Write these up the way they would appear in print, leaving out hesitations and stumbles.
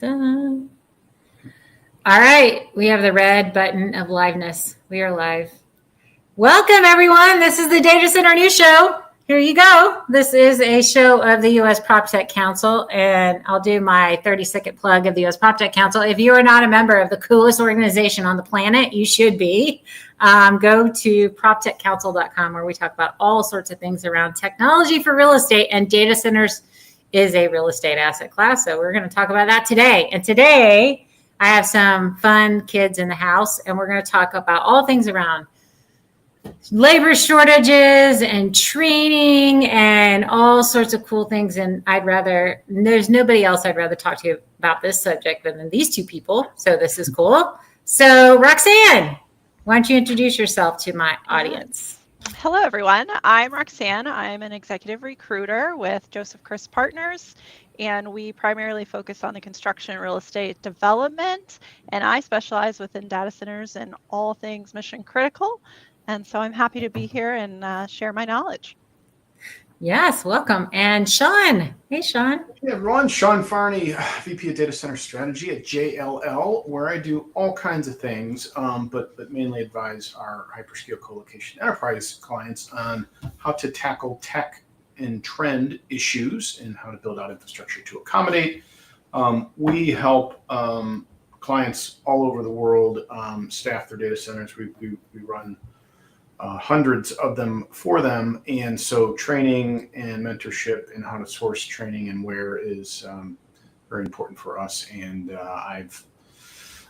Dun. All right, we have the red button of liveness. We are live. Welcome, everyone. This is the Data Center News Show. Here you go. This is a show of the U.S. PropTech Council, and I'll do my 30-second plug of the U.S. PropTech Council. If you are not a member of the coolest organization on the planet, you should be. Go to proptechcouncil.com, where we talk about all sorts of things around technology for real estate, and data centers is a real estate asset class. So we're going to talk about that today. And today I have some fun kids in the house, and we're going to talk about all things around labor shortages and training and all sorts of cool things. And there's nobody else I'd rather talk to about this subject than these two people. So this is cool. So Roxanne, why don't you introduce yourself to my audience? Hello, everyone. I'm Roxanne. I'm an executive recruiter with Joseph Chris Partners, and we primarily focus on the construction and real estate development. And I specialize within data centers and all things mission critical. And so I'm happy to be here and share my knowledge. Yes, welcome. And Sean. Hey, Sean. Hey, everyone. Sean Farney, VP of Data Center Strategy at JLL, where I do all kinds of things, but mainly advise our hyperscale colocation enterprise clients on how to tackle tech and trend issues and how to build out infrastructure to accommodate. We help clients all over the world staff their data centers. We run hundreds of them for them, and so training and mentorship and how to source training and where is very important for us. And I've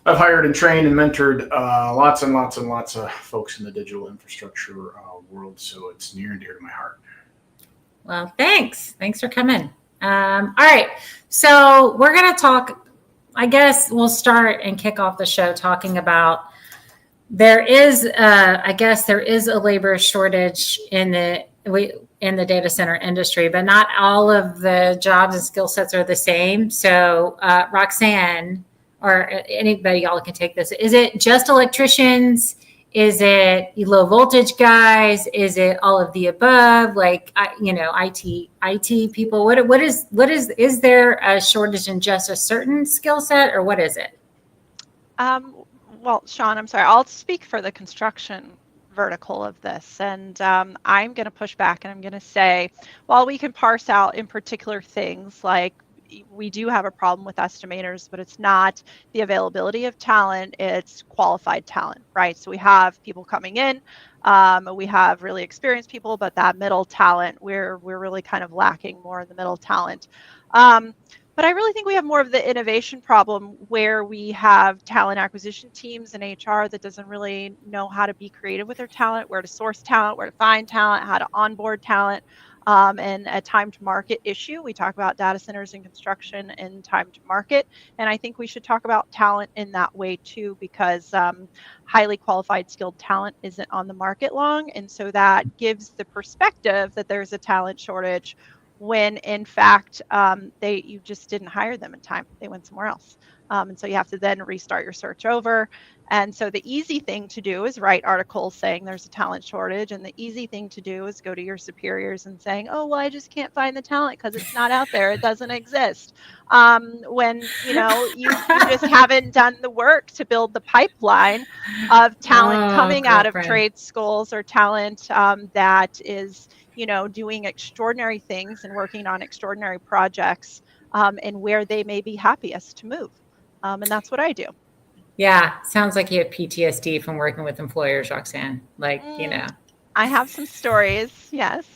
hired and trained and mentored lots and lots and lots of folks in the digital infrastructure world, so it's near and dear to my heart. Well, thanks for coming. All right, so we're going to talk. I guess we'll start and kick off the show talking about there is a labor shortage in the data center industry, but not all of the jobs and skill sets are the same. So Roxanne, or anybody, y'all can take this. Is it just electricians? Is it low voltage guys? Is it all of the above? Like, IT people? What is there a shortage in just a certain skill set, or what is it? Well, Sean, I'm sorry. I'll speak for the construction vertical of this. And I'm going to push back and I'm going to say, while we can parse out in particular things, like we do have a problem with estimators, but it's not the availability of talent, it's qualified talent, right? So we have people coming in, we have really experienced people, but that middle talent, we're really kind of lacking more in the middle talent. But I really think we have more of the innovation problem where we have talent acquisition teams and HR that doesn't really know how to be creative with their talent, where to source talent, where to find talent, how to onboard talent, and a time to market issue. We talk about data centers and construction and time to market. And I think we should talk about talent in that way too, because highly qualified, skilled talent isn't on the market long. And so that gives the perspective that there's a talent shortage when in fact you just didn't hire them in time. They went somewhere else. And so you have to then restart your search over. And so the easy thing to do is write articles saying there's a talent shortage. And the easy thing to do is go to your superiors and saying, oh, well, I just can't find the talent because it's not out there. It doesn't exist. When, you just haven't done the work to build the pipeline of talent coming out of trade schools or talent that is doing extraordinary things and working on extraordinary projects and where they may be happiest to move. And that's what I do. Yeah. Sounds like you have PTSD from working with employers, Roxanne. I have some stories. Yes.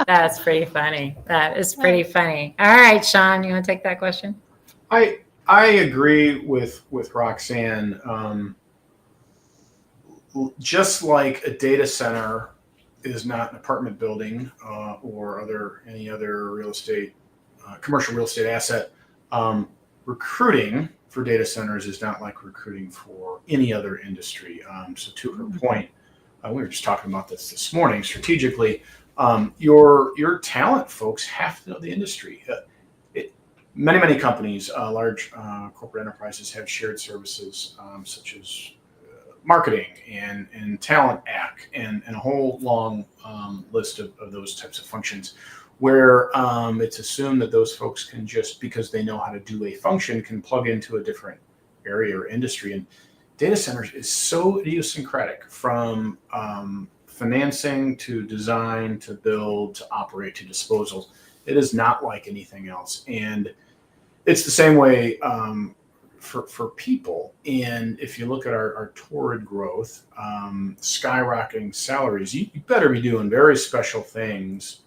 That's pretty funny. That is pretty funny. All right, Sean, you want to take that question? I agree with Roxanne. Just like a data center is not an apartment building or any other real estate, commercial real estate asset. Recruiting for data centers is not like recruiting for any other industry. So to her point, we were just talking about this morning. Strategically, your talent folks have to know the industry. Many companies, large corporate enterprises, have shared services such as marketing and talent act and a whole long list of those types of functions. where it's assumed that those folks can just, because they know how to do a function, can plug into a different area or industry. And data centers is so idiosyncratic, from financing to design to build to operate to disposal. It is not like anything else. And it's the same way for people. And if you look at our torrid growth, skyrocketing salaries, you better be doing very special things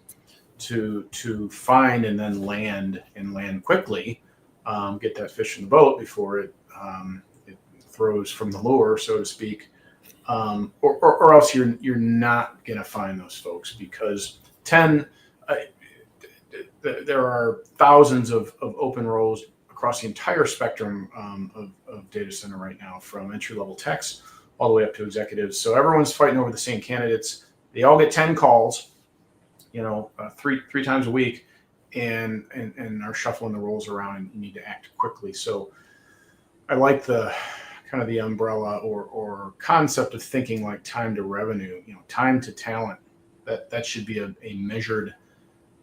to find and then land quickly, get that fish in the boat before it throws from the lure, so to speak, or else you're not going to find those folks, because there are thousands of open roles across the entire spectrum of data center right now, from entry-level techs all the way up to executives. So everyone's fighting over the same candidates. They all get 10 calls, three times a week, and are shuffling the roles around, and you need to act quickly. So I like the kind of the umbrella or concept of thinking like time to revenue, time to talent. That should be a measured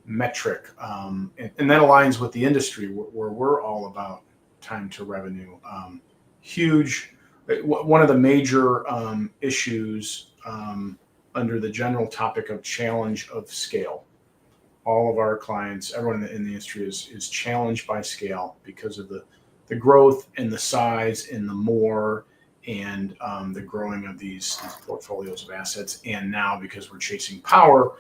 metric, and that aligns with the industry where we're all about time to revenue. Huge. One of the major issues under the general topic of challenge of scale. All of our clients, everyone in the industry is challenged by scale because of the growth and the size and the more and the growing of these portfolios of assets. And now, because we're chasing power,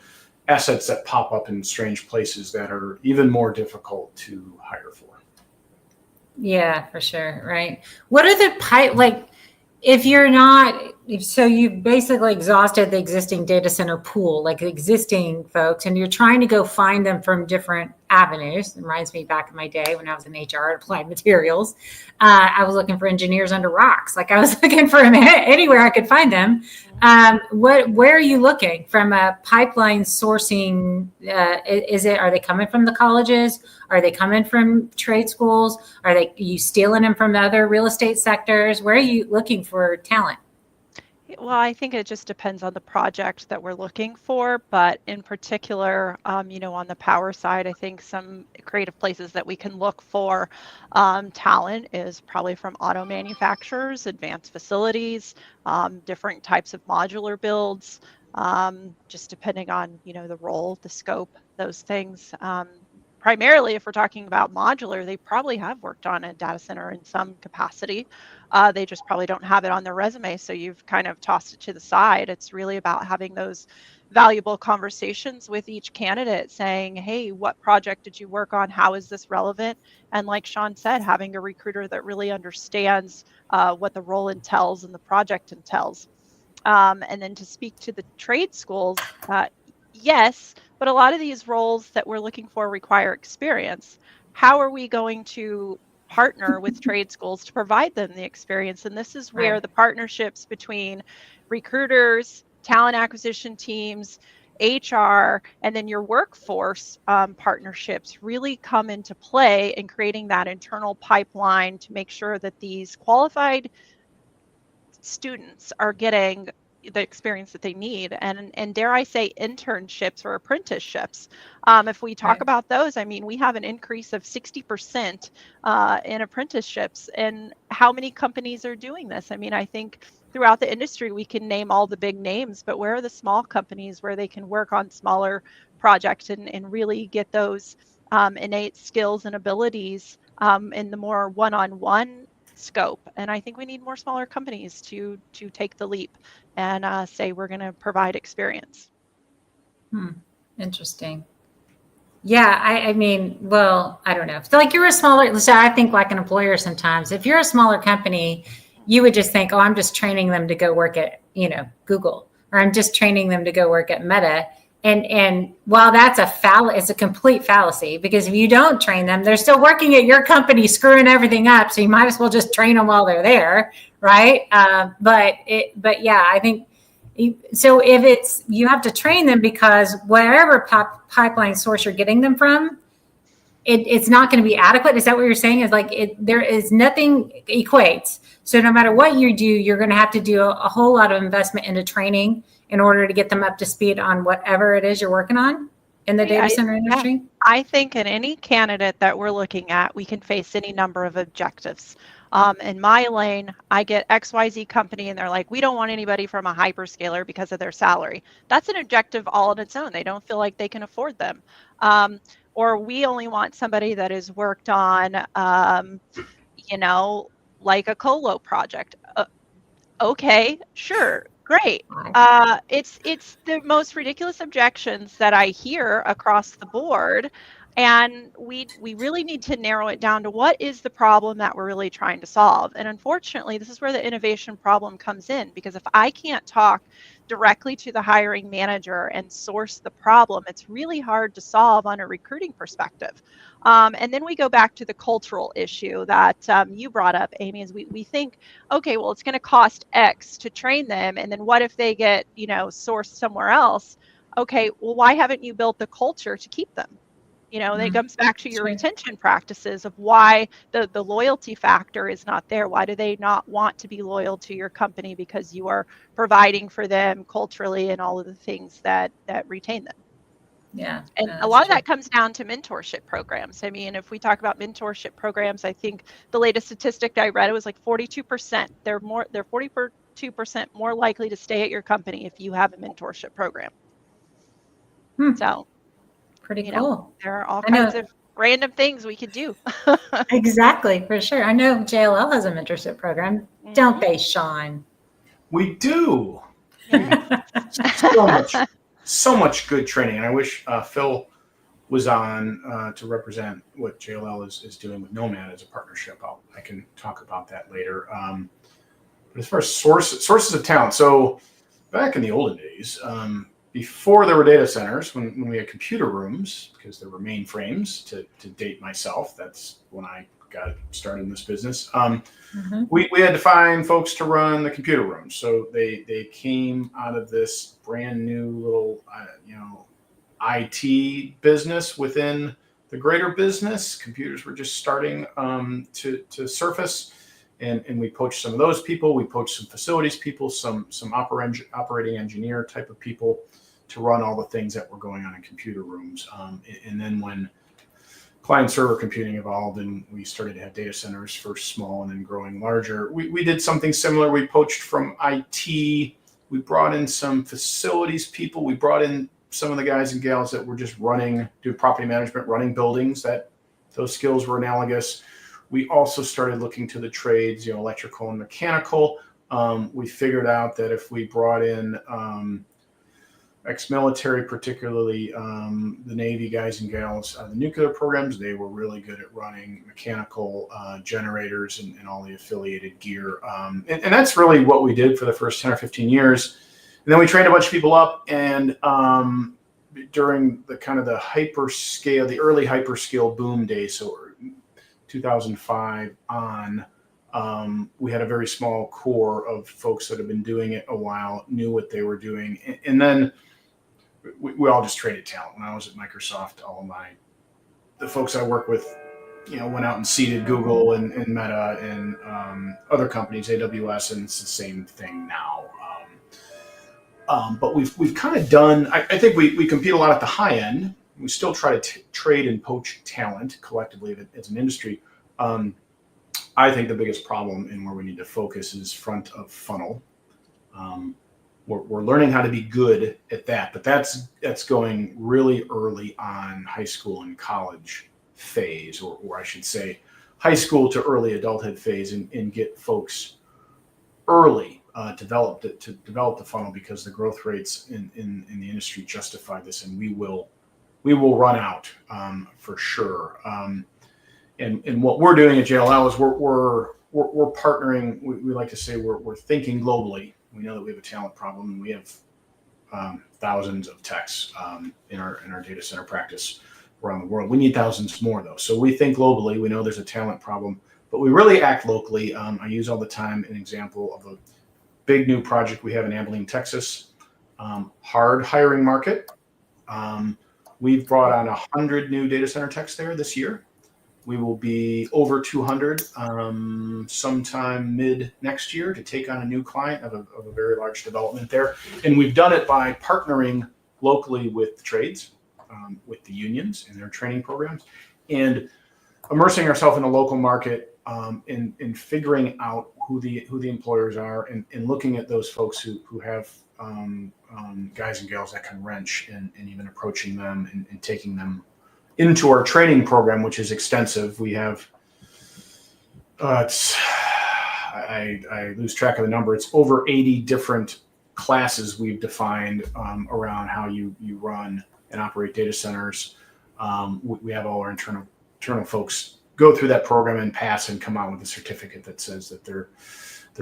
assets that pop up in strange places that are even more difficult to hire for. Yeah, for sure. Right. What are the if you're not, so you've basically exhausted the existing data center pool, like existing folks, and you're trying to go find them from different avenues. It reminds me back in my day when I was in HR at Applied Materials. I was looking for engineers under rocks. Like I was looking for them anywhere I could find them. Where are you looking from a pipeline sourcing? Are they coming from the colleges? Are they coming from trade schools? Are you stealing them from other real estate sectors? Where are you looking for talent? Well, I think it just depends on the project that we're looking for, but in particular, on the power side, I think some creative places that we can look for talent is probably from auto manufacturers, advanced facilities, different types of modular builds, just depending on, the role, the scope, those things. Primarily, if we're talking about modular, they probably have worked on a data center in some capacity. They just probably don't have it on their resume, so you've kind of tossed it to the side. It's really about having those valuable conversations with each candidate, saying, hey, what project did you work on? How is this relevant? And like Sean said, having a recruiter that really understands what the role entails and the project entails. And then to speak to the trade schools, yes, but a lot of these roles that we're looking for require experience. How are we going to partner with trade schools to provide them the experience? And this is where the partnerships between recruiters, talent acquisition teams, HR, and then your workforce partnerships really come into play in creating that internal pipeline to make sure that these qualified students are getting the experience that they need, and dare I say internships or apprenticeships. If we talk about those, I mean, we have an increase of 60% in apprenticeships, and how many companies are doing this? I mean, I think throughout the industry we can name all the big names, but where are the small companies where they can work on smaller projects and really get those innate skills and abilities in the more one-on-one scope? And I think we need more smaller companies to take the leap and say we're going to provide experience. Interesting. Yeah, I mean, well, I don't know. So like you're a smaller, so I think like an employer sometimes, if you're a smaller company, you would just think, oh, I'm just training them to go work at, Google, or I'm just training them to go work at Meta. And while that's it's a complete fallacy, because if you don't train them, they're still working at your company, screwing everything up. So you might as well just train them while they're there. Right. But yeah, I think so. If you have to train them because whatever pipeline source you're getting them from, it's not going to be adequate. Is that what you're saying? Is like there is nothing equates. So no matter what you do, you're going to have to do a whole lot of investment into training in order to get them up to speed on whatever it is you're working on. in the data I- center yeah. industry? I think in any candidate that we're looking at, we can face any number of objectives. In my lane, I get XYZ company and they're like, we don't want anybody from a hyperscaler because of their salary. That's an objective all on its own. They don't feel like they can afford them. Or we only want somebody that has worked on, like a colo project. Okay, sure, great. It's the most ridiculous objections that I hear across the board, and we really need to narrow it down to what is the problem that we're really trying to solve. And unfortunately, this is where the innovation problem comes in, because if I can't talk directly to the hiring manager and source the problem, it's really hard to solve on a recruiting perspective. And then we go back to the cultural issue that you brought up, Amy, is we think, okay, well, it's going to cost X to train them. And then what if they get, sourced somewhere else? Okay, well, why haven't you built the culture to keep them? Then it comes back to your retention practices of why the loyalty factor is not there. Why do they not want to be loyal to your company? Because you are providing for them culturally and all of the things that retain them. Yeah. And a lot of that comes down to mentorship programs. I mean, if we talk about mentorship programs, I think the latest statistic I read, it was like 42%. They're 42% more likely to stay at your company if you have a mentorship program. So pretty cool. There are all kinds of random things we could do. Exactly, for sure. I know JLL has a mentorship program, don't they, Sean? We do. So much good training. And I wish Phil was on to represent what JLL is doing with Nomad as a partnership. I can talk about that later. But as far as sources of talent, so back in the olden days, before there were data centers, when we had computer rooms, because there were mainframes, to date myself, that's when I got started in this business. We had to find folks to run the computer rooms. So they came out of this brand new little, IT business within the greater business. Computers were just starting to surface. And we poached some of those people. We poached some facilities people, some operating engineer type of people to run all the things that were going on in computer rooms. And then when client server computing evolved and we started to have data centers first small and then growing larger, we did something similar. We poached from IT. We brought in some facilities people. We brought in some of the guys and gals that were just do property management, running buildings. Those skills were analogous. We also started looking to the trades, electrical and mechanical. We figured out that if we brought in ex-military, particularly the Navy guys and gals, the nuclear programs, they were really good at running mechanical generators and all the affiliated gear. And that's really what we did for the first 10 or 15 years. And then we trained a bunch of people up, and during the kind of the early hyperscale boom days, so 2005 on, we had a very small core of folks that had been doing it a while, knew what they were doing. And then we all just traded talent. When I was at Microsoft, the folks I work with, went out and seeded Google and Meta and other companies, AWS, and it's the same thing now. But we've kind of done, I think we compete a lot at the high end. We still try to trade and poach talent collectively as an industry. I think the biggest problem and where we need to focus is front of funnel. We're learning how to be good at that, but that's going really early on high school and college phase, or I should say high school to early adulthood phase, and get folks early to develop the funnel, because the growth rates in the industry justify this, and we will run out for sure. And what we're doing at JLL is we're partnering. We like to say we're thinking globally. We know that we have a talent problem, and we have thousands of techs in our data center practice around the world. We need thousands more, though. So we think globally. We know there's a talent problem, but we really act locally. I use all the time an example of a big new project we have in Abilene, Texas. Hard hiring market. We've brought on 100 new data center techs there this year. We will be over 200 sometime mid next year to take on a new client of a very large development there. And we've done it by partnering locally with the trades. with the unions in their training programs, and immersing ourselves in the local market, in figuring out who the employers are, and looking at those folks who have guys and gals that can wrench, and even approaching them and taking them into our training program, which is extensive. We have I lose track of the number. It's over 80 different classes we've defined around how you run and operate data centers. We have all our internal folks go through that program and pass and come out with a certificate that says that they're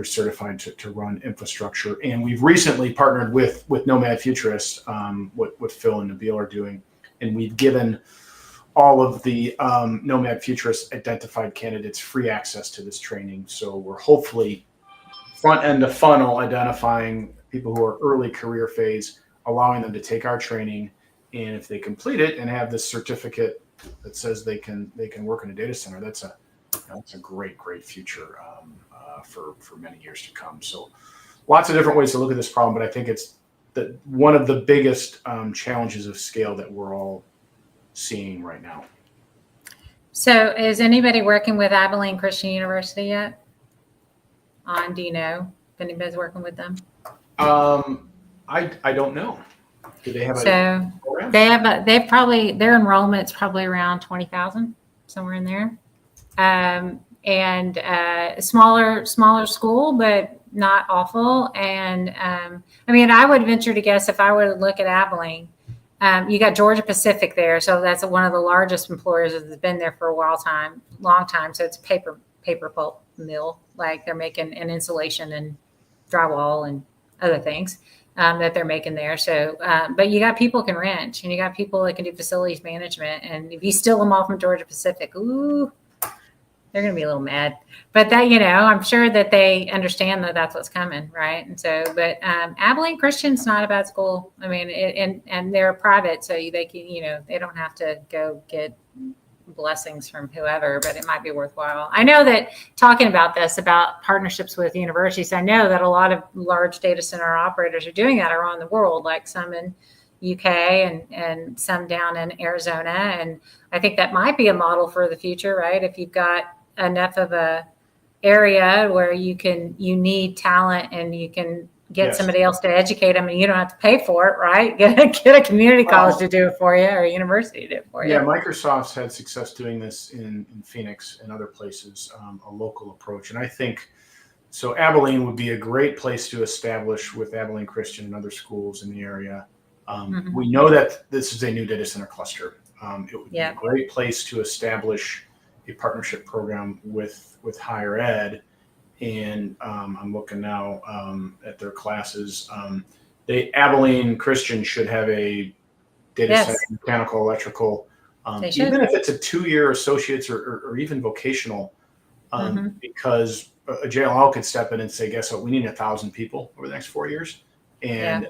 certified to run infrastructure. And we've recently partnered with Nomad Futurist, what Phil and Nabil are doing, and we've given all of the Nomad Futurist identified candidates free access to this training. So we're hopefully front end of funnel identifying people who are early career phase, allowing them to take our training, and if they complete it and have this certificate that says they can work in a data center, that's a great future for many years to come. So lots of different ways to look at this problem, but I think it's one of the biggest challenges of scale that we're all seeing right now. So is anybody working with Abilene Christian University yet? Do you know if anybody's working with them? I don't know. Do they have So program? their enrollment's probably around 20,000, somewhere in there. And smaller school, but not awful. And I mean, I would venture to guess, if I were to look at Abilene, you got Georgia Pacific there, so that's one of the largest employers that's been there for a long time. So it's a paper pulp mill, like they're making an insulation and drywall and other things that they're making there. So, but you got people can wrench, and you got people that can do facilities management. And if you steal them all from Georgia Pacific, ooh, they're going to be a little mad. But that, I'm sure that they understand that that's what's coming, right? And so, but Abilene Christian's not a bad school. I mean, and they're private, so they can, they don't have to go get blessings from whoever, but it might be worthwhile. I know that talking about this, about partnerships with universities, I know that a lot of large data center operators are doing that around the world, like some in UK and some down in Arizona. And I think that might be a model for the future, right? If you've got enough of a area where you need talent, and you can get somebody else to educate them, and you don't have to pay for it, right? Get a community college to do it for you, or a university to do it for you. Yeah, Microsoft's had success doing this in Phoenix and other places, a local approach. And I think, so Abilene would be a great place to establish with Abilene Christian and other schools in the area. We know that this is a new data center cluster. It would be a great place to establish a partnership program with higher ed. And I'm looking now at their classes. Abilene Christian should have a data center, mechanical, electrical, even if it's a 2-year associates or even vocational, because a JLL could step in and say, guess what, we need 1,000 people over the next 4 years. And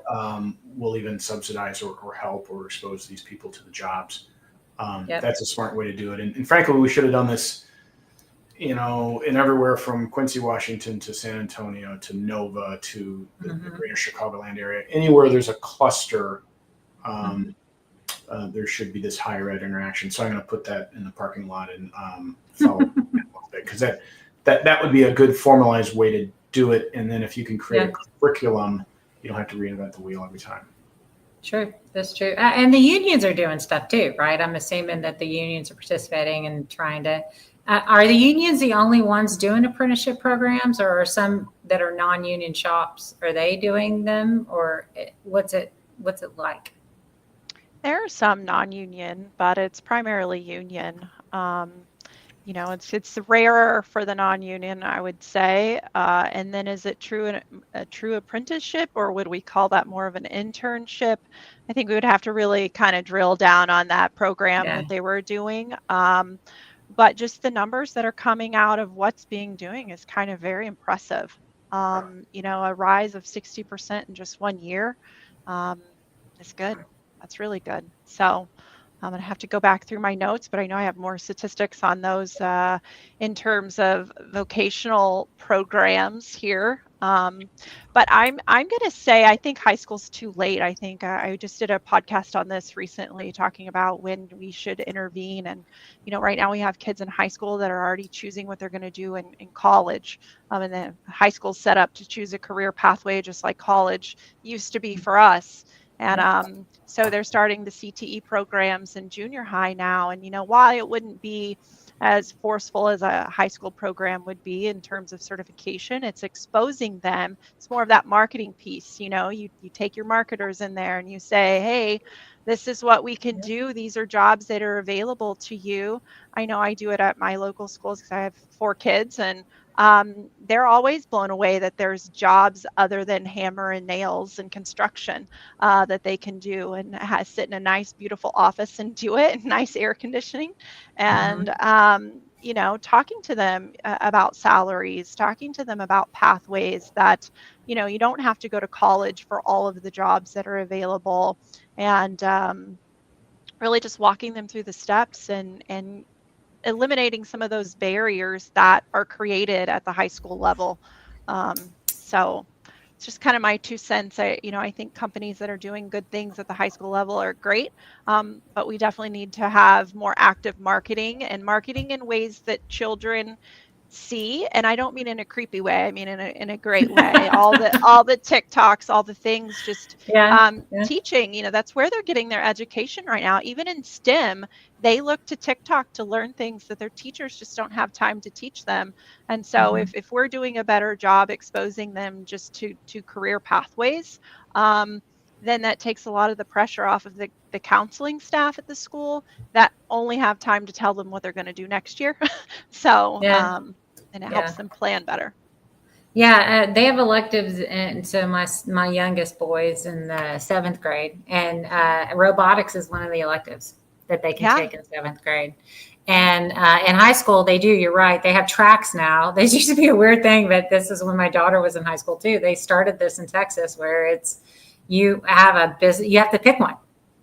we'll even subsidize or help or expose these people to the jobs. That's a smart way to do it. And frankly, we should have done this, in everywhere from Quincy, Washington to San Antonio to Nova to the greater Chicagoland area. Anywhere there's a cluster, there should be this higher ed interaction. So I'm going to put that in the parking lot and follow up a little bit, because that would be a good formalized way to do it. And then if you can create a curriculum, you don't have to reinvent the wheel every time. True. That's true. And the unions are doing stuff too, right? I'm assuming that the unions are participating and trying to. Are the unions the only ones doing apprenticeship programs, or are some that are non-union shops? Are they doing them, or what's it like? There are some non-union, but it's primarily union. It's rarer for the non-union, I would say. And then, is it a true apprenticeship, or would we call that more of an internship? I think we would have to really kind of drill down on that program that they were doing. But just the numbers that are coming out of what's being doing is kind of very impressive. A rise of 60% in just 1 year is good. That's really good. So I'm going to have to go back through my notes, but I know I have more statistics on those in terms of vocational programs here. But I'm going to say I think high school's too late. I think I just did a podcast on this recently talking about when we should intervene. And right now we have kids in high school that are already choosing what they're going to do in college. And then high school's set up to choose a career pathway just like college used to be for us. And so they're starting the CTE programs in junior high now. And while it wouldn't be as forceful as a high school program would be in terms of certification, it's exposing them. It's more of that marketing piece. You take your marketers in there and you say, hey, this is what we can do. These are jobs that are available to you. I know I do it at my local schools because I have 4 kids, and they're always blown away that there's jobs other than hammer and nails and construction that they can do, and sit in a nice, beautiful office and do it, and nice air conditioning. And, talking to them about salaries, talking to them about pathways that, you don't have to go to college for all of the jobs that are available, and really just walking them through the steps and eliminating some of those barriers that are created at the high school level. So it's just kind of my 2 cents. I think companies that are doing good things at the high school level are great, but we definitely need to have more active marketing in ways that children see. And I don't mean in a creepy way. I mean in a great way. all the TikToks, all the things, just teaching. That's where they're getting their education right now. Even in STEM, they look to TikTok to learn things that their teachers just don't have time to teach them. And so if we're doing a better job exposing them just to career pathways, then that takes a lot of the pressure off of the counseling staff at the school that only have time to tell them what they're going to do next year. So, and it helps them plan better. Yeah, they have electives, and so my youngest boy's in the 7th grade, and robotics is one of the electives that they can take in 7th grade. And in high school, they do. You're right. They have tracks now. This used to be a weird thing, but this is when my daughter was in high school too. They started this in Texas, where it's you have a business. You have to pick one.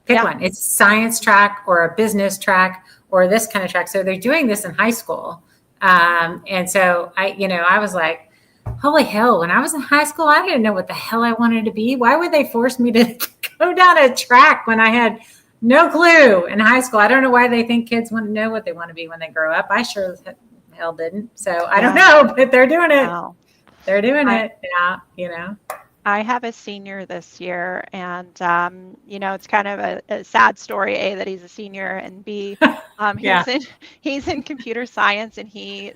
One. It's science track or a business track or this kind of track. So they're doing this in high school. And so I was like, holy hell, when I was in high school, I didn't know what the hell I wanted to be. Why would they force me to go down a track when I had no clue in high school? I don't know why they think kids want to know what they want to be when they grow up. I sure as hell didn't. So I don't know, but they're doing it. Wow. They're doing it. Yeah, I have a senior this year, and it's kind of a sad story. A, that he's a senior, and B, he's in computer science, and he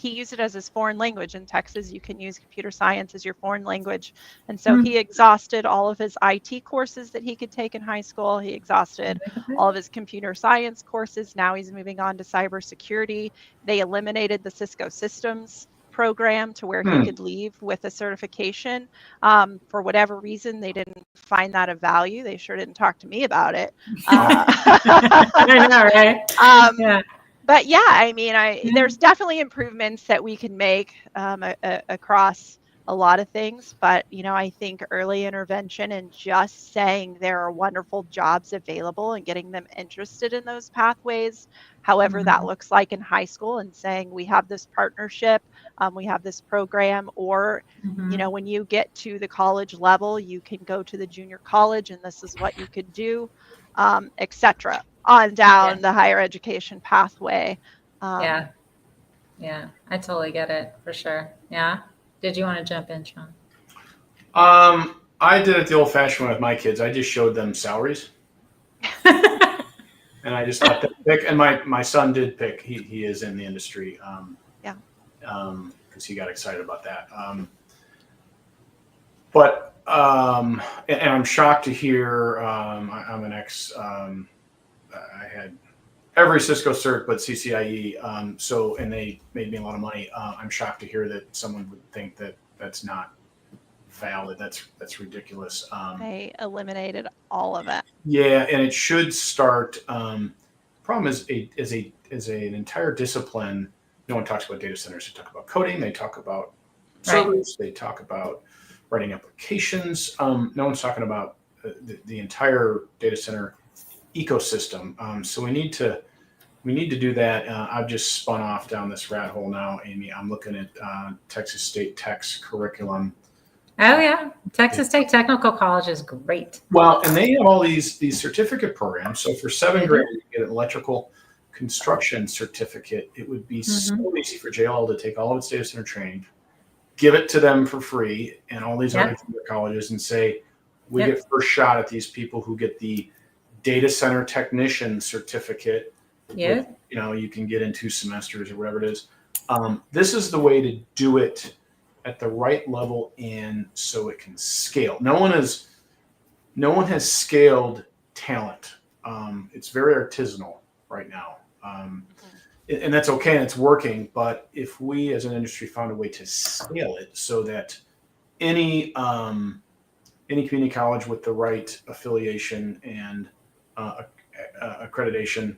used it as his foreign language. In Texas, you can use computer science as your foreign language, and so he exhausted all of his IT courses that he could take in high school. He exhausted all of his computer science courses. Now he's moving on to cybersecurity. They eliminated the Cisco Systems program to where he could leave with a certification. For whatever reason, they didn't find that of value. They sure didn't talk to me about it. I know, right? But I mean, there's definitely improvements that we can make across a lot of things. But, I think early intervention and just saying there are wonderful jobs available and getting them interested in those pathways, however that looks like in high school, and saying we have this partnership, we have this program, or, when you get to the college level, you can go to the junior college and this is what you could do, etc. on down the higher education pathway. Yeah, I totally get it for sure. Yeah. Did you want to jump in, Sean? I did it the old-fashioned way with my kids. I just showed them salaries, and I just let them pick. And my son did pick. He is in the industry. Because he got excited about that. And I'm shocked to hear. I'm an ex. I had every Cisco cert but CCIE. And they made me a lot of money. I'm shocked to hear that someone would think that that's not valid. That's ridiculous. They eliminated all of it. Yeah, and it should start. Problem is an entire discipline. No one talks about data centers. They talk about coding. They talk about servers. They talk about writing applications. No one's talking about the entire data center ecosystem. So we need to we need to do that. I've just spun off down this rat hole now, Amy. I'm looking at Texas State Tech's curriculum. Oh yeah, Texas State Technical College is great. Well, and they have all these certificate programs. So for seventh grade, you get an electrical construction certificate. It would be so easy for JLL to take all of its data center training, give it to them for free, and all these other colleges, and say, we get first shot at these people who get the data center technician certificate. Yeah. Which, you can get in 2 semesters or whatever it is. This is the way to do it at the right level, and so it can scale. No one has scaled talent. It's very artisanal right now, and that's okay, and it's working. But if we, as an industry, found a way to scale it so that any community college with the right affiliation and accreditation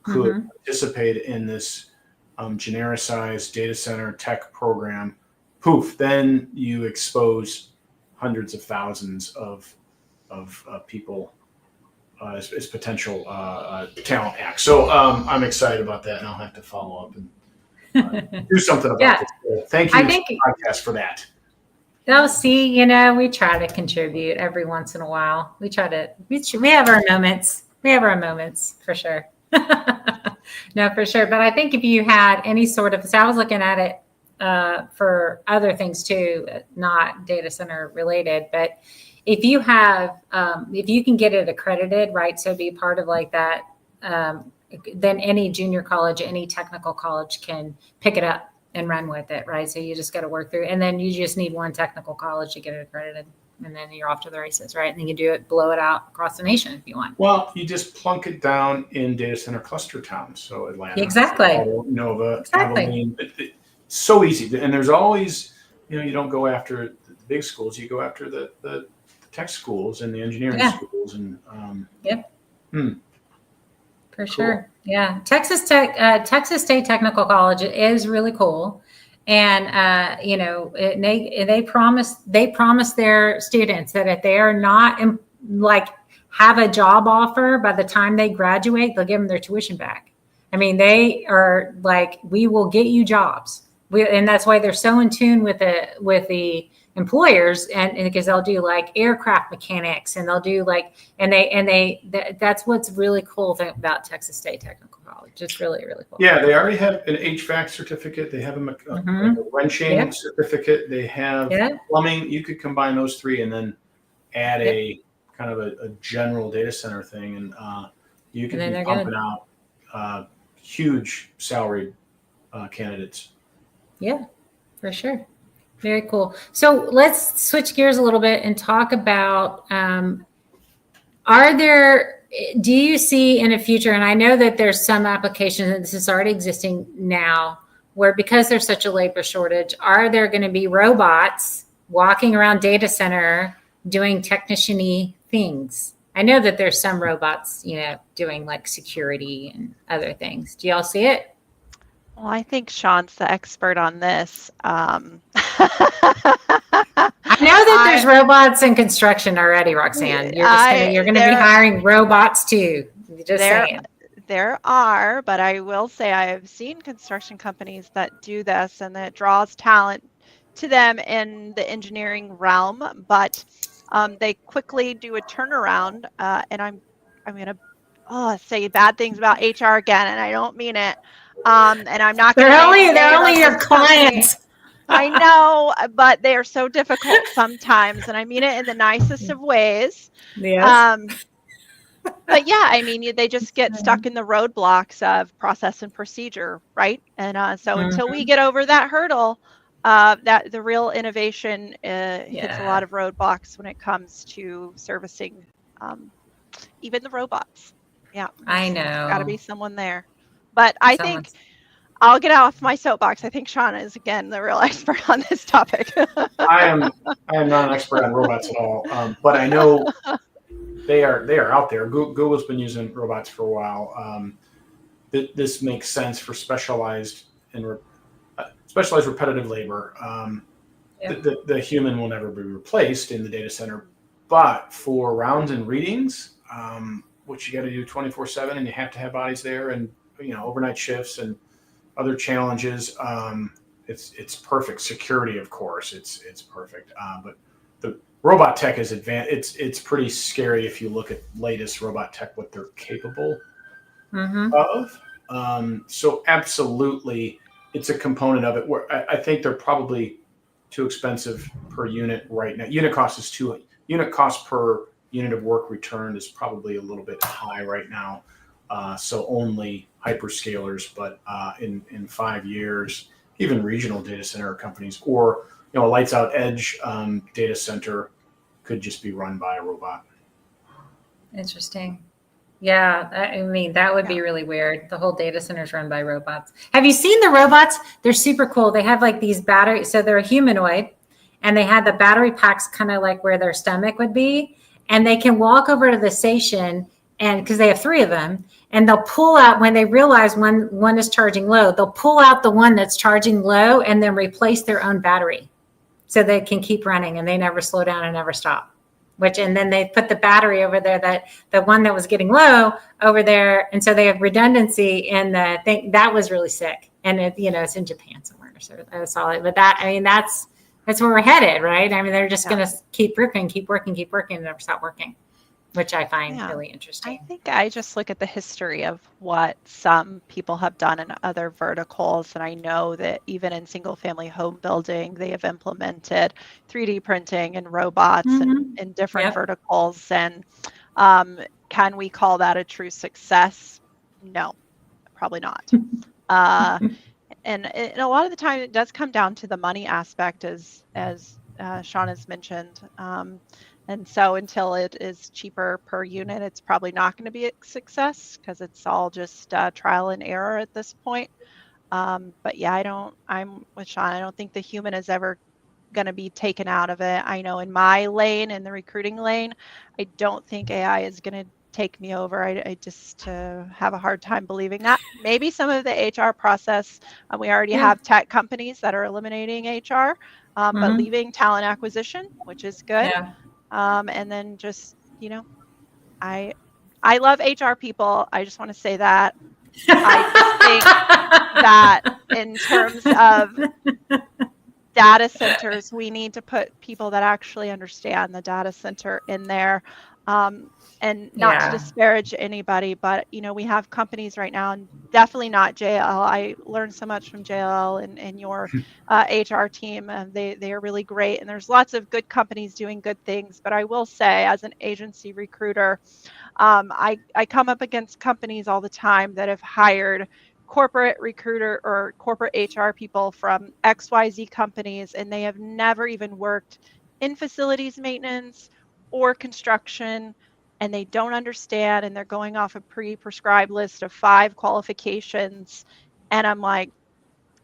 could participate in this genericized data center tech program, poof, then you expose hundreds of thousands of people as potential talent acts. So I'm excited about that, and I'll have to follow up and do something about this. So thank you I think, for the podcast for that. See, we try to contribute every once in a while. We have our moments. We have our moments for sure. No, for sure. But I think if you had any sort of, so I was looking at it for other things too, not data center related, but if you have, if you can get it accredited, right? So be part of like that, then any junior college, any technical college can pick it up and run with it, right? So you just got to work through, and then you just need one technical college to get it accredited, and then you're off to the races, right? And you can do it, blow it out across the nation if you want. Well, you just plunk it down in data center cluster towns. So Atlanta, exactly, Nova, exactly. Abilene. It's so easy, and there's always, you don't go after the big schools, you go after the tech schools and the engineering schools, and For sure. Yeah. Texas State Technical College is really cool. And, they promise their students that if they are not have a job offer by the time they graduate, they'll give them their tuition back. I mean, they are like, we will get you jobs. And that's why they're so in tune with the employers, and because they'll do like aircraft mechanics, and they'll do that's what's really cool thing about Texas State Technical College. It's really, really cool. Yeah, they already have an HVAC certificate. They have a wrenching certificate. They have plumbing. You could combine those 3 and then add a kind of a general data center thing, and you can be pumping out huge salaried candidates. Yeah, for sure. Very cool. So let's switch gears a little bit and talk about, do you see in a future, and I know that there's some applications, and this is already existing now, where because there's such a labor shortage, are there going to be robots walking around data center doing technician-y things? I know that there's some robots, doing like security and other things. Do y'all see it? Well, I think Sean's the expert on this. I know that there's robots in construction already, Roxanne. You're going to be hiring robots too. Just saying. There are, but I will say I have seen construction companies that do this, and that draws talent to them in the engineering realm. But they quickly do a turnaround, and I'm going to say bad things about HR again, and I don't mean it. And I'm not going to. They're only your clients. I know, but they are so difficult sometimes, and I mean it in the nicest of ways. Yes. But yeah, I mean, they just get stuck in the roadblocks of process and procedure, right? And so until we get over that hurdle, that the real innovation hits a lot of roadblocks when it comes to servicing even the robots. Yeah, I know. Got to be someone there. But I think I'll get off my soapbox. I think Sean is, again, the real expert on this topic. I am not an expert on robots at all, but I know they are out there. Google's been using robots for a while. This makes sense for specialized repetitive labor. The human will never be replaced in the data center, but for rounds and readings, which you got to do 24/7, and you have to have bodies there, and overnight shifts and other challenges. It's perfect. Security, of course, it's perfect. But the robot tech is advanced. It's pretty scary if you look at latest robot tech, what they're capable of. So absolutely, it's a component of it. Where I think they're probably too expensive per unit right now. Unit cost per unit of work returned is probably a little bit high right now. So only hyperscalers, but in 5 years, even regional data center companies or a lights out edge data center could just be run by a robot. Interesting. Yeah, I mean, that would be really weird. The whole data center is run by robots. Have you seen the robots? They're super cool. They have like these batteries. So they're a humanoid and they had the battery packs kind of like where their stomach would be. And they can walk over to the station and because they have 3 of them and they'll pull out when they realize one is charging low, they'll pull out the one that's charging low and then replace their own battery so they can keep running and they never slow down and never stop. And then they put the battery over there, that the one that was getting low over there. And so they have redundancy in the thing. That was really sick. And it's in Japan somewhere. So I saw it. But that's where we're headed, right? I mean, they're just going to keep working, and never stop working, which I find really interesting. I think I just look at the history of what some people have done in other verticals. And I know that even in single family home building, they have implemented 3D printing and robots in different verticals. And can we call that a true success? No, probably not. And a lot of the time it does come down to the money aspect as Sean has mentioned. And so until it is cheaper per unit, it's probably not going to be a success because it's all just trial and error at this point. But yeah, I'm with Sean. I don't think the human is ever going to be taken out of it. I know in my lane, in the recruiting lane, I don't think AI is going to take me over. I just have a hard time believing that. Maybe some of the HR process, we already have tech companies that are eliminating HR, but leaving talent acquisition, which is good. Yeah. And then just, I love HR people. I just want to say that. I just think that in terms of data centers, we need to put people that actually understand the data center in there. And not to disparage anybody, but we have companies right now, and definitely not JL. I learned so much from JL and your HR team, and they are really great. And there's lots of good companies doing good things. But I will say, as an agency recruiter, I come up against companies all the time that have hired corporate recruiter or corporate HR people from XYZ companies, and they have never even worked in facilities maintenance or construction, and they don't understand, and they're going off a pre-prescribed list of 5 qualifications. And I'm like,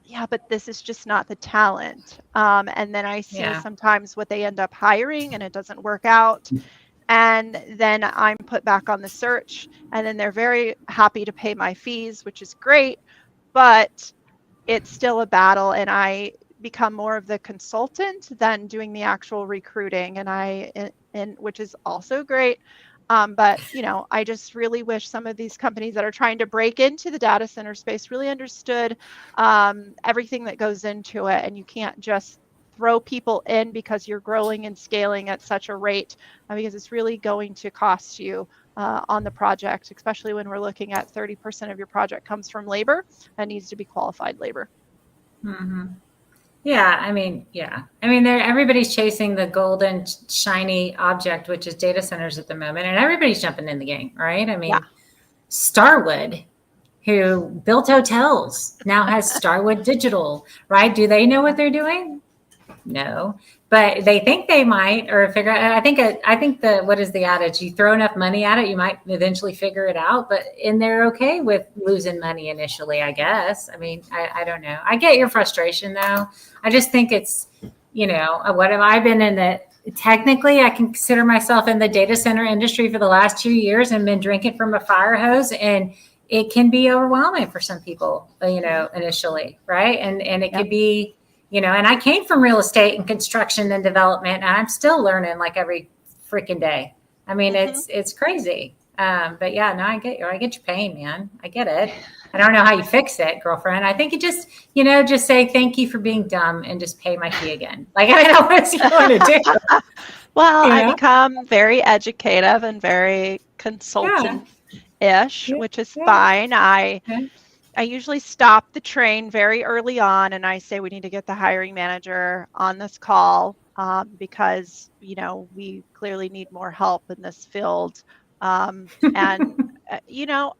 yeah, but this is just not the talent. And then I see sometimes what they end up hiring and it doesn't work out. And then I'm put back on the search, and then they're very happy to pay my fees, which is great, but it's still a battle. And I become more of the consultant than doing the actual recruiting, and which is also great. But I just really wish some of these companies that are trying to break into the data center space really understood everything that goes into it. And you can't just throw people in because you're growing and scaling at such a rate, because it's really going to cost you on the project, especially when we're looking at 30% of your project comes from labor and needs to be qualified labor. Mm-hmm. Yeah, I mean, everybody's chasing the golden shiny object, which is data centers at the moment, and everybody's jumping in the game, right? I mean, Starwood, who built hotels, now has Starwood Digital, right? Do they know what they're doing? No, but they think they might, or figure out. I think what is the adage? You throw enough money at it, you might eventually figure it out. And they're okay with losing money initially, I guess. I mean, I don't know. I get your frustration though. I just think it's, what have I been in the? Technically, I consider myself in the data center industry for the last 2 years and been drinking from a fire hose, and it can be overwhelming for some people, initially, right? And it could be. And I came from real estate and construction and development, and I'm still learning like every freaking day. I mean, it's crazy. But yeah, no, I get you. I get your pain, man. I get it. I don't know how you fix it, girlfriend. I think you just say thank you for being dumb and just pay my fee again. Like, I don't know what you want to do. Well, You I know? become very educative and very consultant-ish, Yeah. which is Yeah. fine. I Yeah. usually stop the train very early on and I say we need to get the hiring manager on this call because, we clearly need more help in this field. And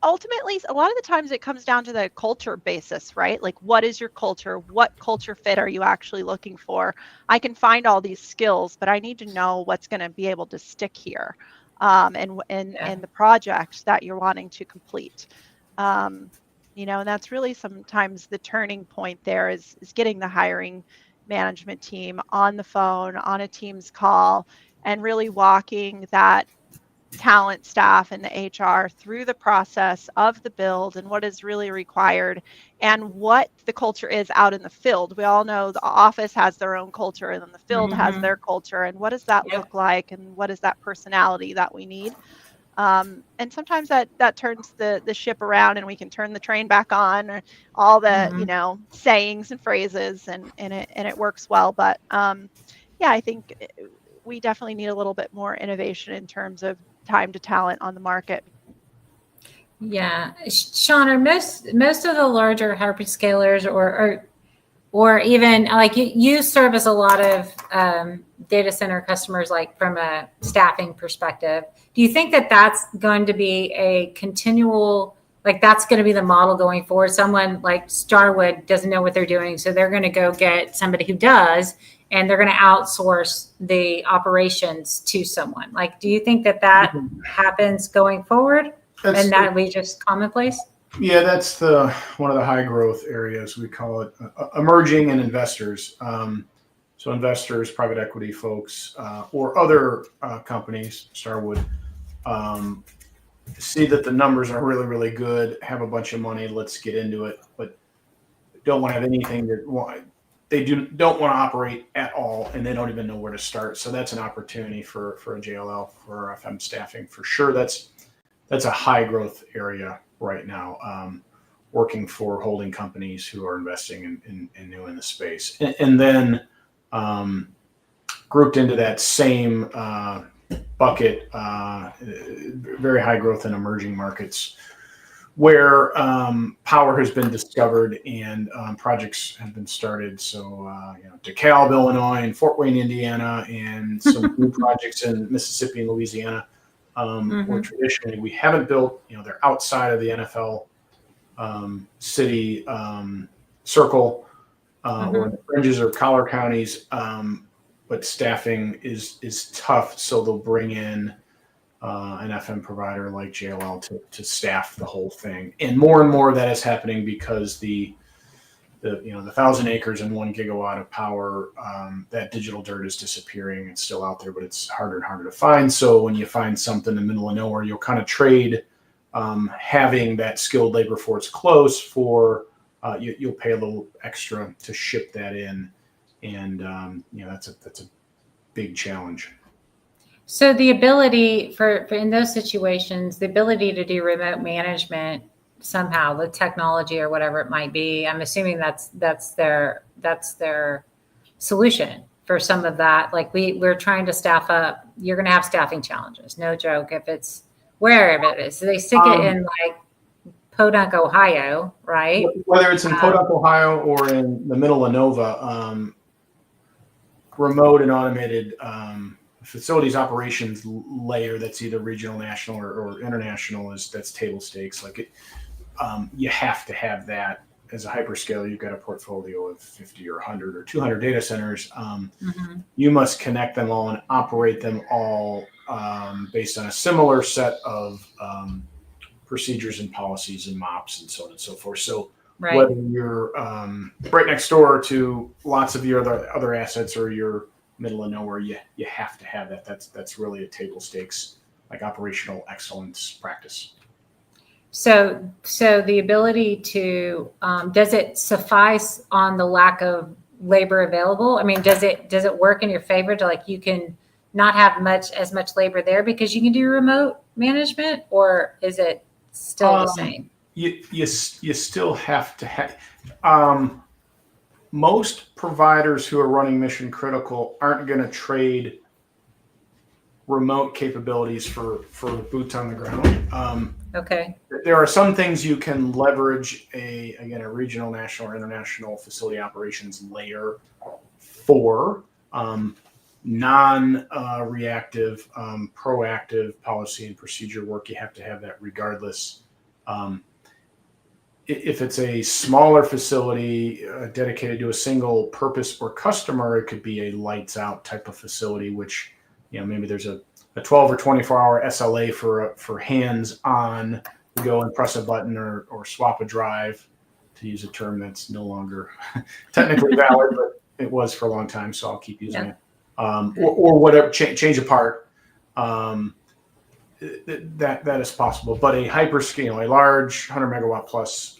ultimately, a lot of the times it comes down to the culture basis, right? Like, what is your culture? What culture fit are you actually looking for? I can find all these skills, but I need to know what's going to be able to stick here and the project that you're wanting to complete. And that's really sometimes the turning point there is getting the hiring management team on the phone, on a Teams call, and really walking that talent staff and the HR through the process of the build and what is really required and what the culture is out in the field. We all know the office has their own culture and then the field has their culture. And what does that look like? And what is that personality that we need? And sometimes that turns the ship around and we can turn the train back on, or all the sayings and phrases, and it works well. But I think we definitely need a little bit more innovation in terms of time to talent on the market. Yeah, Sean, are most of the larger hyperscalers or even like you service a lot of data center customers, like from a staffing perspective. Do you think that that's going to be a continual, like that's going to be the model going forward? Someone like Starwood doesn't know what they're doing, so they're going to go get somebody who does, and they're going to outsource the operations to someone. Like, do you think that happens going forward? And that we just commonplace? Yeah, that's one of the high growth areas. We call it emerging and investors. So investors, private equity folks, or other companies, Starwood, see that the numbers are really, really good, have a bunch of money, let's get into it, but don't want to have anything they don't want to operate at all, and they don't even know where to start. So that's an opportunity for a JLL, for FM staffing, for sure. That's a high growth area right now, working for holding companies who are investing in new in the space. And then grouped into that same bucket, very high growth in emerging markets, where power has been discovered and projects have been started. So, DeKalb, Illinois, and Fort Wayne, Indiana, and some new projects in Mississippi and Louisiana, where traditionally we haven't built. They're outside of the NFL city circle, or in the fringes or collar counties, but staffing is tough. So they'll bring in an FM provider like JLL to staff the whole thing, and more of that is happening because the 1,000 acres and 1 gigawatt of power, that digital dirt is disappearing. It's still out there, but it's harder and harder to find. So when you find something in the middle of nowhere, you'll kind of trade having that skilled labor force close for you'll pay a little extra to ship that in, and that's a big challenge. So the ability for in those situations, the ability to do remote management somehow with technology or whatever it might be, I'm assuming that's their solution for some of that. Like we're trying to staff up. You're going to have staffing challenges, no joke. If it's wherever it is, so they stick it in like Podunk, Ohio, right? Whether it's in Podunk, Ohio, or in the middle of Nova, remote and automated facilities operations layer that's either regional, national, or international that's table stakes. Like you have to have that as a hyperscaler. You've got a portfolio of 50 or 100 or 200 data centers. You must connect them all and operate them all based on a similar set of procedures and policies and MOPS and so on and so forth. So whether you're right next door to lots of your other assets or you're middle of nowhere, you have to have that. That's really a table stakes, like operational excellence practice. So the ability to does it suffice on the lack of labor available? I mean, does it work in your favor to, like, you can not have as much labor there because you can do remote management, or is it still the same? you still have to have. Most providers who are running mission critical aren't going to trade remote capabilities for boots on the ground. Okay. There are some things you can leverage a regional, national, or international facility operations layer for non-reactive, proactive policy and procedure work. You have to have that regardless. If it's a smaller facility dedicated to a single purpose or customer, it could be a lights out type of facility, which, maybe there's a 12 or 24 hour SLA for hands on, go and press a button or swap a drive, to use a term that's no longer technically valid, but it was for a long time, so I'll keep using it. Or whatever, change a part. That is possible, but a hyperscale, a large 100 megawatt plus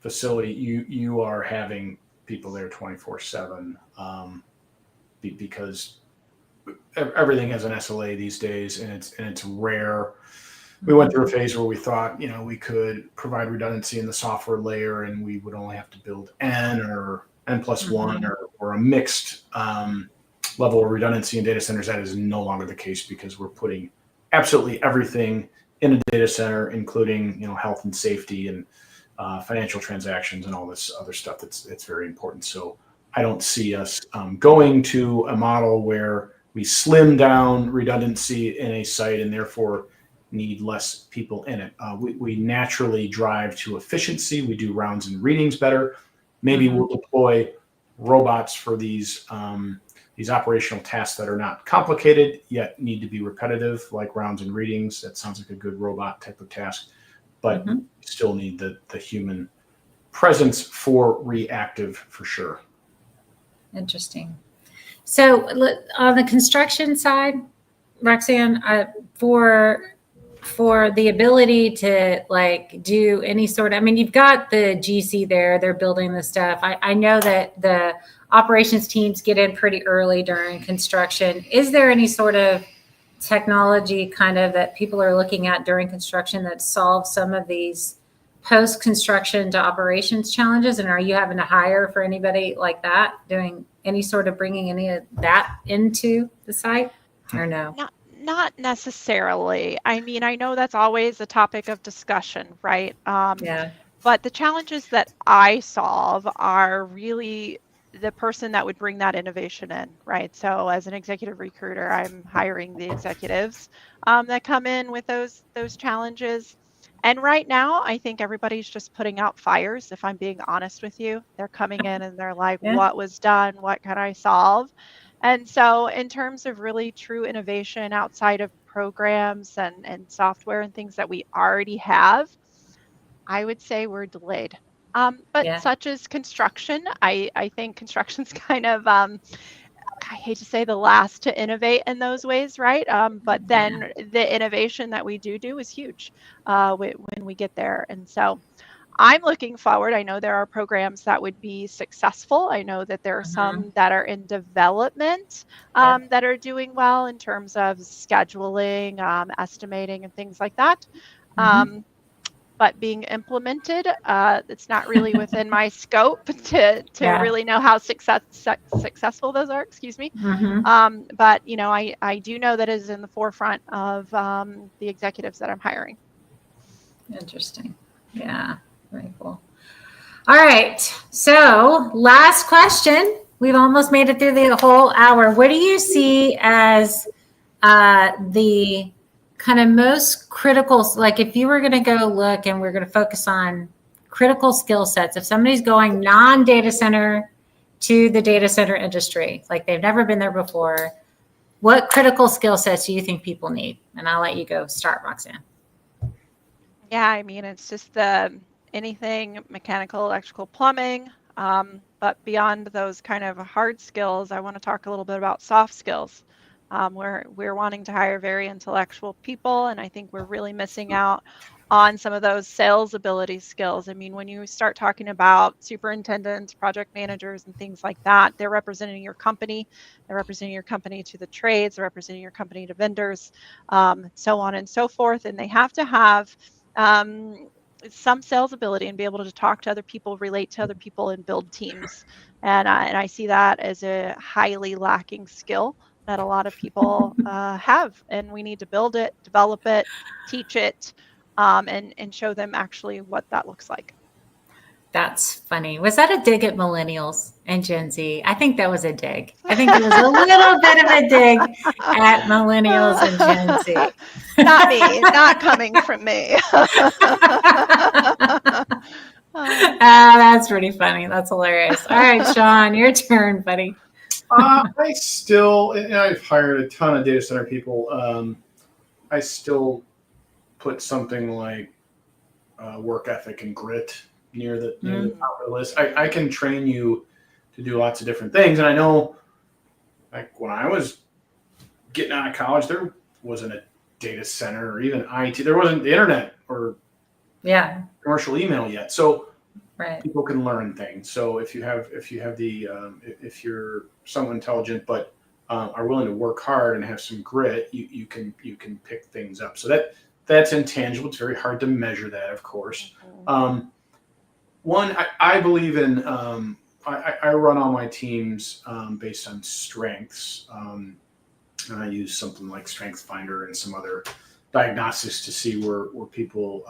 facility, you are having people there 24/7 because everything has an SLA these days, and it's rare. We went through a phase where we thought, we could provide redundancy in the software layer, and we would only have to build N or N plus one or a mixed level of redundancy in data centers. That is no longer the case because we're putting absolutely everything in a data center, including health and safety and financial transactions and all this other stuff. That's very important. So I don't see us going to a model where we slim down redundancy in a site and therefore need less people in it. We naturally drive to efficiency. We do rounds and readings better. Maybe we'll deploy robots for these operational tasks that are not complicated yet need to be repetitive, like rounds and readings. That sounds like a good robot type of task, but you still need the human presence for reactive for sure. Interesting. So on the construction side, Roxanne, for the ability to do any sort of, you've got the GC there, they're building the stuff. I know that the operations teams get in pretty early during construction. Is there any sort of technology that people are looking at during construction that solves some of these post-construction to operations challenges? And are you having to hire for anybody like that, doing any sort of bringing any of that into the site, or no? Not necessarily. I know that's always a topic of discussion, right? But the challenges that I solve are really the person that would bring that innovation in, right? So as an executive recruiter, I'm hiring the executives that come in with those challenges. And right now, I think everybody's just putting out fires, if I'm being honest with you. They're coming in and they're like, what was done? What can I solve? And so in terms of really true innovation outside of programs and software and things that we already have, I would say we're delayed. But such as construction, I think construction's kind of, I hate to say, the last to innovate in those ways, right? But then the innovation that we do is huge when we get there. And so I'm looking forward. I know there are programs that would be successful. I know that there are some that are in development that are doing well in terms of scheduling, estimating, and things like that. But being implemented, it's not really within my scope to really know how successful those are. Excuse me. But I do know that it is in the forefront of the executives that I'm hiring. Interesting. Yeah. Very cool. All right. So last question. We've almost made it through the whole hour. What do you see as the kind of most critical, if you were going to go look and we're going to focus on critical skill sets, if somebody's going non-data center to the data center industry, they've never been there before, what critical skill sets do you think people need? And I'll let you go start, Roxanne. Yeah, it's just anything mechanical, electrical, plumbing. But beyond those kind of hard skills, I want to talk a little bit about soft skills. We're wanting to hire very intellectual people, and I think we're really missing out on some of those sales ability skills. When you start talking about superintendents, project managers, and things like that, they're representing your company. They're representing your company to the trades. They're representing your company to vendors, so on and so forth. And they have to have some sales ability and be able to talk to other people, relate to other people, and build teams. And I see that as a highly lacking skill that a lot of people have, and we need to build it, develop it, teach it, and show them actually what that looks like. That's funny. Was that a dig at millennials and Gen Z? I think that was a dig. I think it was a little bit of a dig at millennials and Gen Z. Not me, not coming from me. That's pretty funny. That's hilarious. All right, Sean, your turn, buddy. I still, and I've hired a ton of data center people. I still put something like work ethic and grit near the top of the list. I can train you to do lots of different things. And I know, like when I was getting out of college, there wasn't a data center or even IT. There wasn't the internet or commercial email yet. So people can learn things. So if you're somewhat intelligent but are willing to work hard and have some grit, you can pick things up. So that's intangible. It's very hard to measure that, of course. One, I believe in. I run all my teams based on strengths. And I use something like StrengthsFinder and some other diagnostics to see where people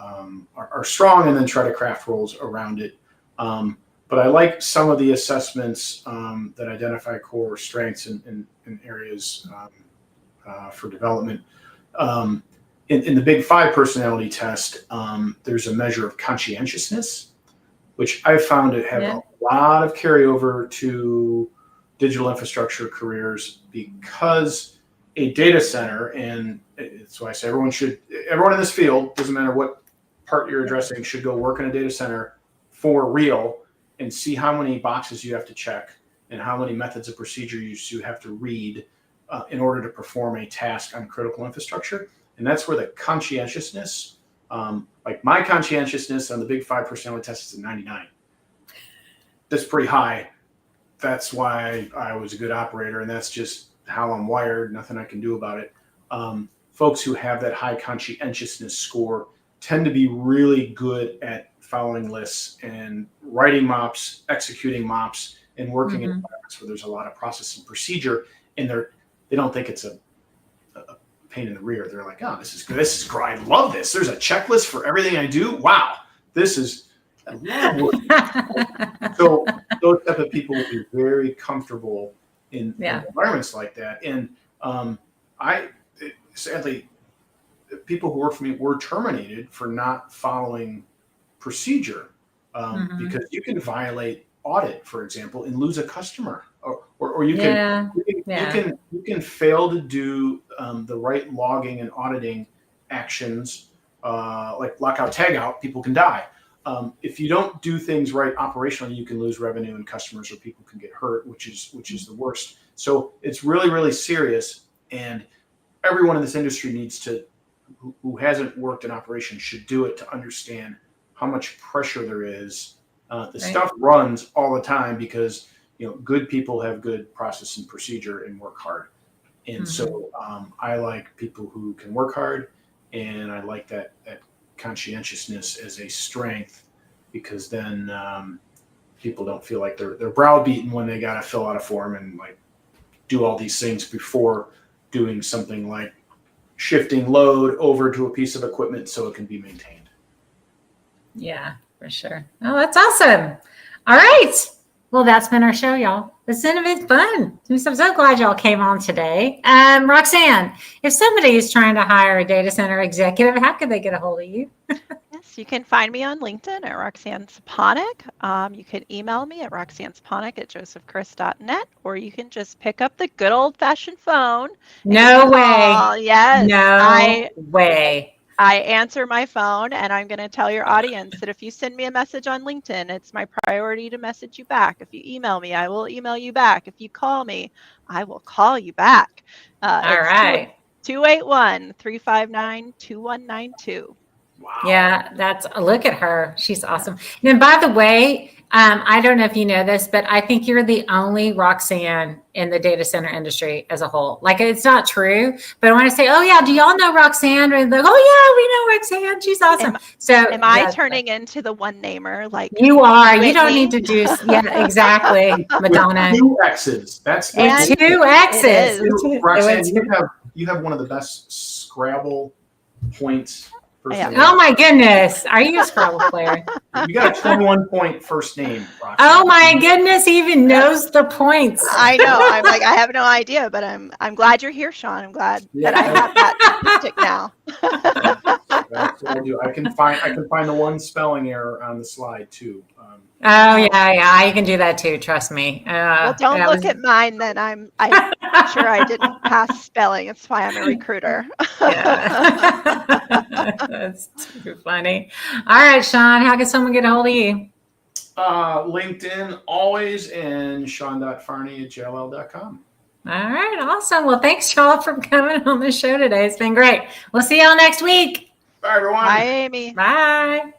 are strong, and then try to craft roles around it. But I like some of the assessments that identify core strengths in areas for development. In the Big Five personality test, there's a measure of conscientiousness, which I've found to have a lot of carryover to digital infrastructure careers, because a data center, and so I say everyone in this field, doesn't matter what part you're addressing, should go work in a data center for real and see how many boxes you have to check and how many methods of procedure you have to read in order to perform a task on critical infrastructure. And that's where the conscientiousness, like my conscientiousness on the Big Five personality test is a 99. That's pretty high. That's why I was a good operator, and that's just how I'm wired. Nothing I can do about it. Folks who have that high conscientiousness score tend to be really good at following lists and writing MOPs, executing MOPs, and working in environments where there's a lot of process and procedure, and they don't think it's a pain in the rear. They're like, oh, this is good. This is great. I love this. There's a checklist for everything I do. Wow, this is. So those type of people will be very comfortable in environments like that. And sadly, people who work for me were terminated for not following procedure, because you can violate audit, for example, and lose a customer, or you can fail to do the right logging and auditing actions, like lockout tagout. People can die. If you don't do things right operationally, you can lose revenue and customers, or people can get hurt, which is the worst. So it's really, really serious, and everyone in this industry needs to, who hasn't worked in operations, should do it to understand how much pressure there is. Stuff runs all the time because good people have good process and procedure and work hard. And so I like people who can work hard, and I like that conscientiousness as a strength, because then people don't feel like they're browbeaten when they got to fill out a form and like do all these things before doing something like shifting load over to a piece of equipment so it can be maintained. Yeah, for sure. Oh, that's awesome. All right. Well, that's been our show, y'all. It's been fun. I'm so glad y'all came on today. Roxanne, if somebody is trying to hire a data center executive, how can they get a hold of you? Yes, you can find me on LinkedIn at Roxanne Saponik. You can email me at roxannesaponik@josephchris.net, or you can just pick up the good old-fashioned phone. No way. Yes. No way. I answer my phone, and I'm going to tell your audience that if you send me a message on LinkedIn, it's my priority to message you back. If you email me, I will email you back. If you call me, I will call you back. All right. 281-359-2192. Wow. Yeah, look at her. She's awesome. And by the way, I don't know if you know this, but I think you're the only Roxanne in the data center industry as a whole. Like, it's not true, but when I say, "Oh yeah, do y'all know Roxanne?" And they're like, "Oh yeah, we know Roxanne. She's awesome." Am I turning into the one namer? Like, you are. Whitney? You don't need to do. Yeah, exactly, Madonna. With 2 X's. That's And With 2 X's. Roxanne, you have one of the best Scrabble points. First Yeah. name. Oh my goodness, are you a Scrabble player? You got a 21-point first name, Roxanne. Oh my goodness, he even knows the points. I know. I'm like, I have no idea, but I'm glad you're here, Sean. I'm glad that I have that statistic now. That's what I'll do. I can find the one spelling error on the slide too. Oh yeah, you can do that too. Trust me. Well, don't look at mine then. I'm sure I didn't pass spelling. That's why I'm a recruiter. Yeah. That's too funny. All right, Sean, how can someone get a hold of you? LinkedIn always, and sean.farney@jll.com. All right, awesome. Well, thanks, y'all, for coming on the show today. It's been great. We'll see y'all next week. Bye, everyone. Bye, Amy. Bye.